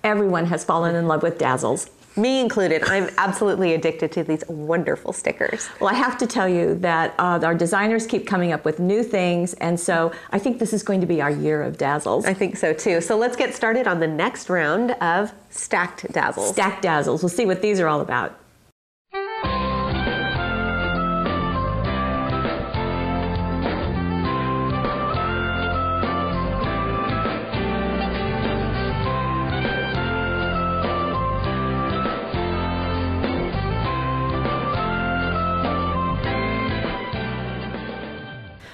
Everyone has fallen in love with Dazzles. Me included. I'm absolutely addicted to these wonderful stickers. Well, I have to tell you that our designers keep coming up with new things, and so I think this is going to be our year of Dazzles. I think so too. So let's get started on the next round of stacked Dazzles. Stacked Dazzles. We'll see what these are all about.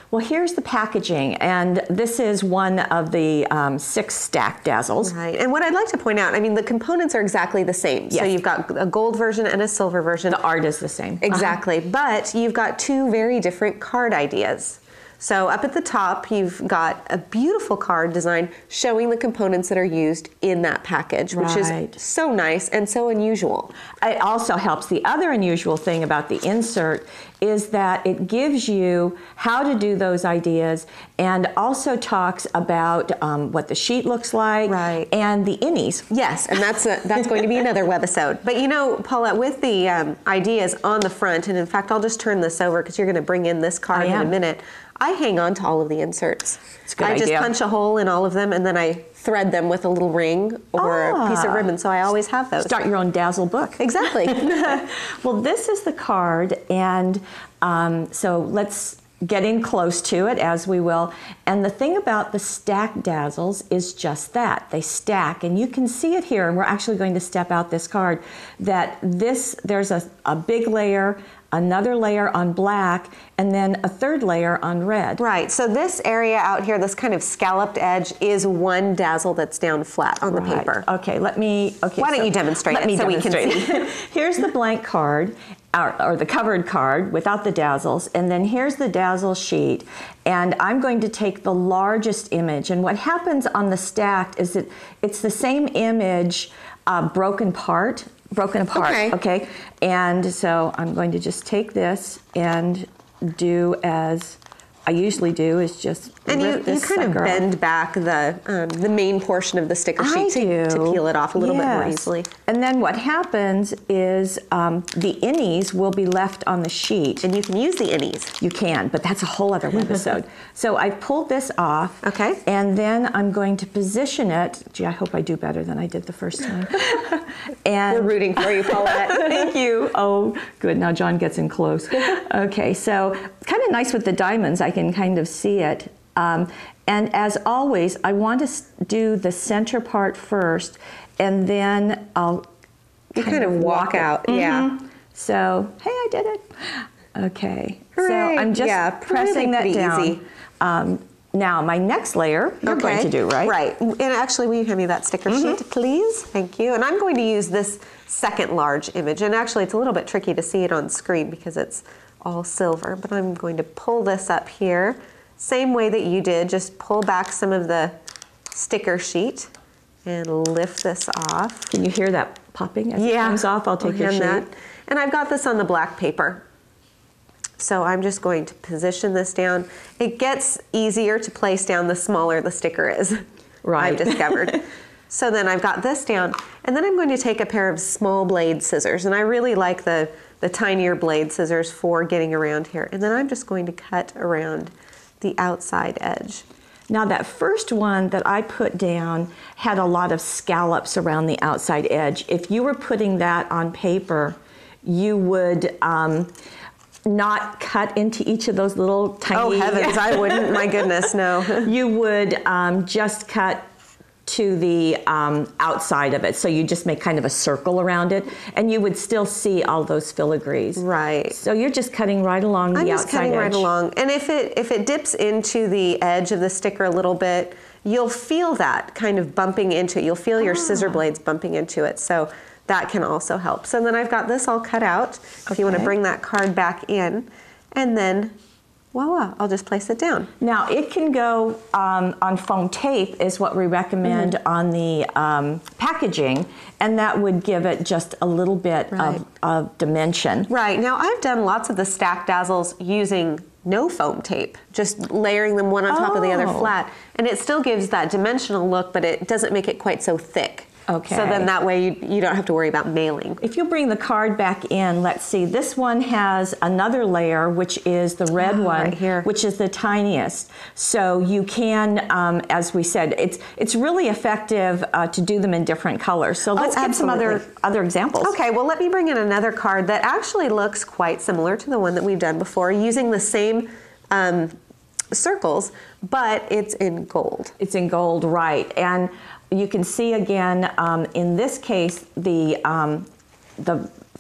Well, here's the packaging, and this is one of the 6 stacked Dazzles. Right, and what I'd like to point out, I mean, the components are exactly the same. Yes. So you've got a gold version and a silver version. The art is the same. Exactly, but you've got 2 very different card ideas. So up at the top, you've got a beautiful card design showing the components that are used in that package, which is so nice and so unusual. It also helps. The other unusual thing about the insert is that it gives you how to do those ideas and also talks about what the sheet looks like and the innies. Yes, and that's going to be another webisode. But you know, Paulette, with the ideas on the front, and in fact, I'll just turn this over because you're going to bring in this card in a minute. I hang on to all of the inserts. It's a good idea. I just punch a hole in all of them and then I thread them with a little ring or a piece of ribbon, so I always have those. Start your own Dazzle book. Exactly. Well, this is the card, and so let's get in close to it, as we will. And the thing about the stacked Dazzles is just that. They stack, and you can see it here, and we're actually going to step out this card, that there's a big layer, another layer on black, and then a third layer on red. Right, so this area out here, this kind of scalloped edge, is one Dazzle that's down flat on the paper. Okay, why don't you demonstrate it so we can see? Here's the blank card, or the covered card without the Dazzles, and then here's the Dazzle sheet, and I'm going to take the largest image, and what happens on the stacked is that it's the same image broken apart, okay? And so I'm going to just take this and do as I usually do, is just and you kind of bend back the main portion of the sticker sheet to peel it off a little bit more easily. And then what happens is the innies will be left on the sheet. And you can use the innies. You can, but that's a whole other episode. So I pulled this off. Okay. And then I'm going to position it. Gee, I hope I do better than I did the first time. And we're rooting for you, Paulette. Thank you. Oh, good. Now John gets in close. Okay, so it's kind of nice with the diamonds. I can kind of see it. And as always, I want to do the center part first, and then I'll kind of walk out. Yeah. So, hey, I did it. Okay. Hooray. So I'm just pressing that down. Easy. Now, my next layer, you're going to do, right? Right. And actually, will you hand me that sticker sheet, please? Thank you. And I'm going to use this second large image. And actually, it's a little bit tricky to see it on screen because it's all silver. But I'm going to pull this up here. Same way that you did, just pull back some of the sticker sheet and lift this off. Can you hear that popping as it comes off? I'll take your sheet. That. And I've got this on the black paper. So I'm just going to position this down. It gets easier to place down the smaller the sticker is, I've discovered. So then I've got this down, and then I'm going to take a pair of small blade scissors, and I really like the tinier blade scissors for getting around here. And then I'm just going to cut around the outside edge. Now that first one that I put down had a lot of scallops around the outside edge. If you were putting that on paper, you would not cut into each of those little tiny... Oh heavens, I wouldn't, my goodness, no. You would just cut to the outside of it. So you just make kind of a circle around it, and you would still see all those filigrees. Right. So you're just cutting right along the outside edge. I'm just cutting right along. And if it dips into the edge of the sticker a little bit, you'll feel that kind of bumping into it. You'll feel your scissor blades bumping into it. So that can also help. So then I've got this all cut out. If you want to bring that card back in, and then voila, I'll just place it down. Now it can go on foam tape is what we recommend on the packaging, and that would give it just a little bit of dimension. Right, now I've done lots of the stacked Dazzles using no foam tape, just layering them one on top of the other flat, and it still gives that dimensional look, but it doesn't make it quite so thick. Okay. So then that way you don't have to worry about mailing. If you bring the card back in, let's see, this one has another layer, which is the red one, right here, which is the tiniest. So you can, as we said, it's really effective to do them in different colors. So let's get some other examples. Okay, well, let me bring in another card that actually looks quite similar to the one that we've done before, using the same circles, but it's in gold. It's in gold, right. And you can see again, in this case, the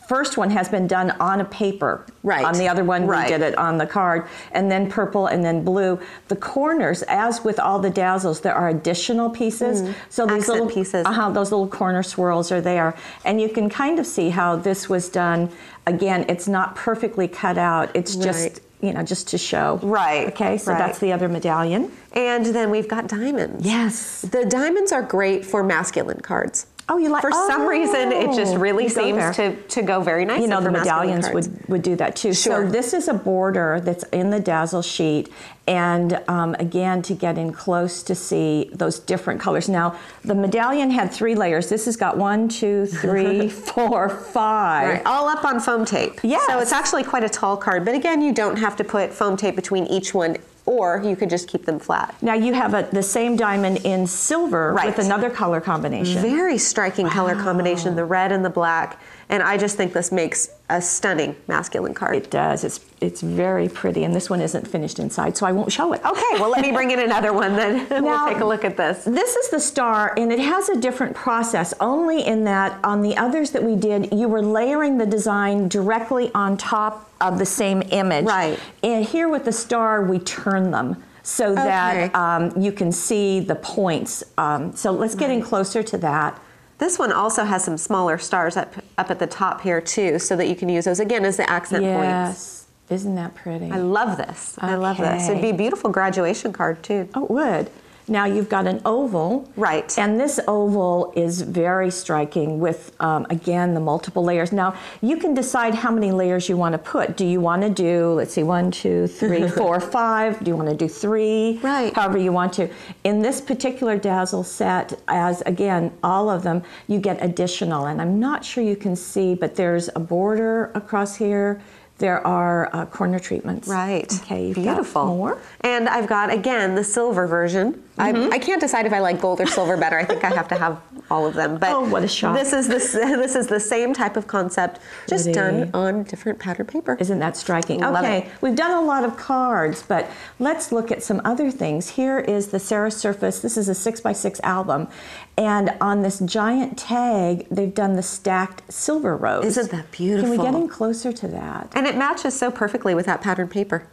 first one has been done on a paper. Right. On the other one, we did it on the card. And then purple and then blue. The corners, as with all the Dazzles, there are additional pieces. So these accent little pieces. Those little corner swirls are there. And you can kind of see how this was done. Again, it's not perfectly cut out. It's just, you know, just to show. Right. Okay, so that's the other medallion. And then we've got diamonds. Yes. The diamonds are great for masculine cards. Oh, you like? For some reason, it just really seems there. to go very nicely. You know, for the medallions cards. would do that too. Sure. So this is a border that's in the Dazzle sheet, and again, to get in close to see those different colors. Now, the medallion had 3 layers. This has got 1, 2, 3, 4, 5. Right, all up on foam tape. Yes. So it's actually quite a tall card, but again, you don't have to put foam tape between each one, or you could just keep them flat. Now you have the same diamond in silver with another color combination. Very striking color combination, the red and the black. And I just think this makes a stunning masculine card. It does. It's very pretty, and this one isn't finished inside, so I won't show it. Okay, well, let me bring in another one then, and we'll take a look at this. This is the star, and it has a different process, only in that on the others that we did, you were layering the design directly on top of the same image. Right. And here with the star, we turn them so that you can see the points. So let's get in closer to that. This one also has some smaller stars up at the top here too, so that you can use those again as the accent points. Yes, isn't that pretty? I love this. I love this. It'd be a beautiful graduation card too. Oh, it would. Now you've got an oval. Right. And this oval is very striking with, again, the multiple layers. Now, you can decide how many layers you want to put. Do you want to do, let's see, 1, 2, 3, 4, 5? Do you want to do 3? Right. However you want to. In this particular Dazzle set, as again, all of them, you get additional. And I'm not sure you can see, but there's a border across here. There are corner treatments. Right. Okay, you've beautiful. got more. And I've got, again, the silver version. I can't decide if I like gold or silver better. I think I have to have all of them. But oh, what a shock. This is the same type of concept, just done on different pattern paper. Isn't that striking? Love Okay, it. we've done a lot of cards, but let's look at some other things. Here is the Sarah Surface. This is a 6x6 album. And on this giant tag, they've done the stacked silver rose. Isn't that beautiful? Can we get in closer to that? And it matches so perfectly with that pattern paper.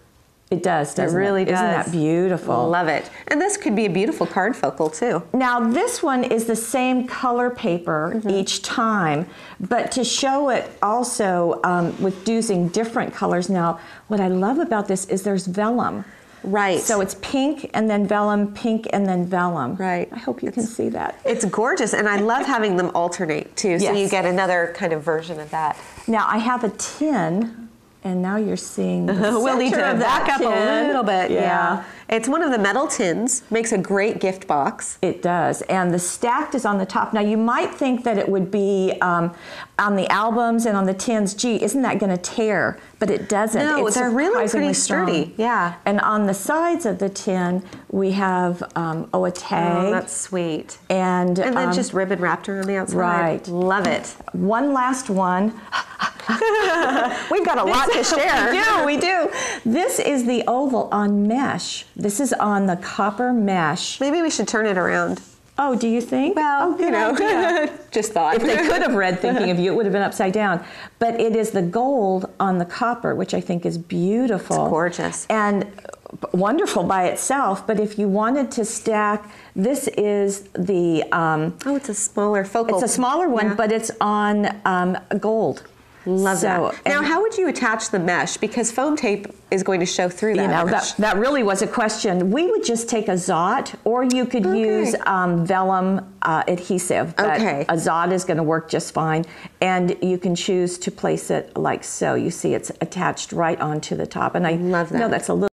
It does, doesn't it? It really does. Isn't that beautiful? Love it. And this could be a beautiful card focal too. Now this one is the same color paper each time, but to show it also with using different colors. Now, what I love about this is there's vellum. Right. So it's pink and then vellum, pink and then vellum. Right. I hope you can see that. It's gorgeous, and I love having them alternate too, so you get another kind of version of that. Now I have a tin, and now you're seeing the we'll need to center of back that up a little bit. Yeah. It's one of the metal tins, makes a great gift box. It does, and the stacked is on the top. Now you might think that it would be on the albums and on the tins, gee, isn't that going to tear? But it doesn't. No, it's they're really pretty strong. sturdy. Yeah. And on the sides of the tin, we have a tag. Oh, that's sweet. And then just ribbon wrapped around the outside. Right. Love it. One last one. We've got a lot to share. We do. This is the oval on mesh. This is on the copper mesh. Maybe we should turn it around. Oh, do you think? Well, good idea. Just thought. If they could have read Thinking of You, it would have been upside down. But it is the gold on the copper, which I think is beautiful. It's gorgeous. And wonderful by itself. But if you wanted to stack, this is the... oh, it's a smaller focal. It's a smaller one, but it's on gold. Love that. Now, how would you attach the mesh? Because foam tape is going to show through that. You know, mesh. that really was a question. We would just take a Zot, or you could use vellum adhesive. But a Zot is going to work just fine. And you can choose to place it like so. You see it's attached right onto the top. And I love that. know that's a little